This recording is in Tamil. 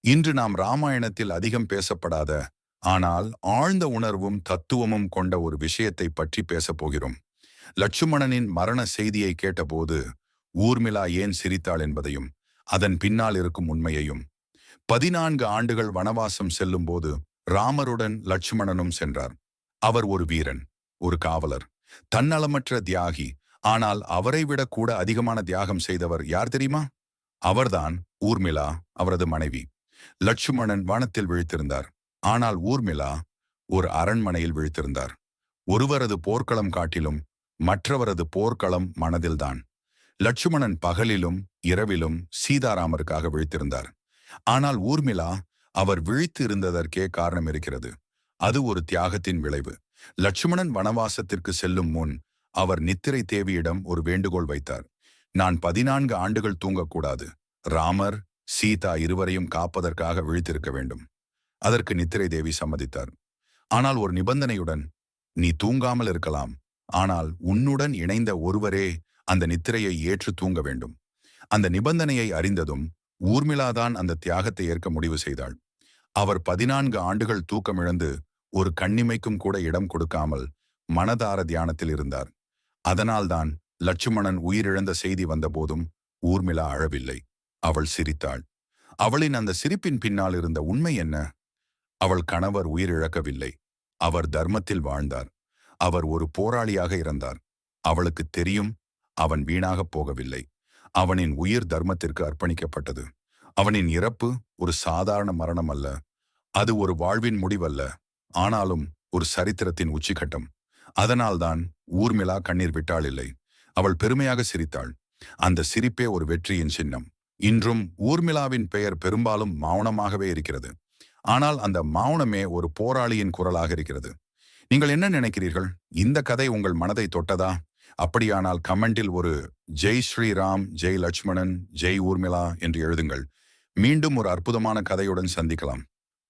இன்று நாம் ராமாயணத்தில் அதிகம் பேசப்படாத ஆனால் ஆழ்ந்த உணர்வும் தத்துவமும் கொண்ட ஒரு விஷயத்தை பற்றி பேசப் போகிறோம். லட்சுமணனின் மரண செய்தியை கேட்டபோது ஊர்மிளா ஏன் சிரித்தாள் என்பதையும் அதன் பின்னால் இருக்கும் உண்மையையும். 14 ஆண்டுகள் வனவாசம் செல்லும் போது ராமருடன் லட்சுமணனும் சென்றார். அவர் ஒரு வீரன், ஒரு காவலர், தன்னலமற்ற தியாகி. ஆனால் அவரை விட கூட அதிகமான தியாகம் செய்தவர் யார் தெரியுமா? அவர்தான் ஊர்மிளா, அவரது மனைவி. லட்சுமணன் வானத்தில் விழித்திருந்தார். ஆனால் ஊர்மிளா ஒரு அரண்மனையில் விழித்திருந்தார். ஒருவரது போர்க்களம் காட்டிலும் மற்றவரது போர்க்களம் மனதில்தான். லட்சுமணன் பகலிலும் இரவிலும் சீதாராமருக்காக விழித்திருந்தார். ஆனால் ஊர்மிளா, அவர் விழித்து இருந்ததற்கே காரணம் இருக்கிறது. அது ஒரு தியாகத்தின் விளைவு. லட்சுமணன் வனவாசத்திற்கு செல்லும் முன் அவர் நித்திரை தேவியிடம் ஒரு வேண்டுகோள் வைத்தார். நான் 14 ஆண்டுகள் தூங்கக்கூடாது. ராமர் சீதா இருவரையும் காப்பதற்காக விழித்திருக்க வேண்டும். அதற்கு நித்திரை தேவி சம்மதித்தார். ஆனால் ஒரு நிபந்தனையுடன். நீ தூங்காமல் இருக்கலாம், ஆனால் உன்னுடன் இணைந்த ஒருவரே அந்த நித்திரையை ஏற்று தூங்க வேண்டும். அந்த நிபந்தனையை அறிந்ததும் ஊர்மிளாதான் அந்த தியாகத்தை ஏற்க முடிவு செய்தாள். அவர் 14 ஆண்டுகள் தூக்கமிழந்து ஒரு கண்ணிமைக்கும் கூட இடம் கொடுக்காமல் மனதார தியானத்தில் இருந்தார். அதனால்தான் லட்சுமணன் உயிரிழந்த செய்தி வந்தபோதும் ஊர்மிளா அழவில்லை. அவள் சிரித்தாள். அவளின் அந்த சிரிப்பின் பின்னால் இருந்த உண்மை என்ன? அவள் கணவர் உயிரிழக்கவில்லை. அவர் தர்மத்தில் வாழ்ந்தார். அவர் ஒரு போராளியாக இருந்தார். அவளுக்கு தெரியும், அவன் வீணாகப் போகவில்லை. அவனின் உயிர் தர்மத்திற்கு அர்ப்பணிக்கப்பட்டது. அவனின் இறப்பு ஒரு சாதாரண மரணம் அல்ல. அது ஒரு வாழ்வின் முடிவல்ல, ஆனாலும் ஒரு சரித்திரத்தின் உச்சிகட்டம். அதனால்தான் ஊர்மிளா கண்ணீர் விட்டாள் இல்லை. அவள் பெருமையாக சிரித்தாள். அந்த சிரிப்பே ஒரு வெற்றியின் சின்னம். இன்றும் ஊர்மிளாவின் பெயர் பெரும்பாலும் மௌனமாகவே இருக்கிறது. ஆனால் அந்த மௌனமே ஒரு போராளியின் குரலாக இருக்கிறது. நீங்கள் என்ன நினைக்கிறீர்கள்? இந்த கதை உங்கள் மனதை தொட்டதா? அப்படியானால் கமெண்டில் ஒரு ஜெய் ஸ்ரீராம், ஜெய் லட்சுமணன், ஜெய் ஊர்மிளா என்று எழுதுங்கள். மீண்டும் ஒரு அற்புதமான கதையுடன் சந்திக்கலாம்.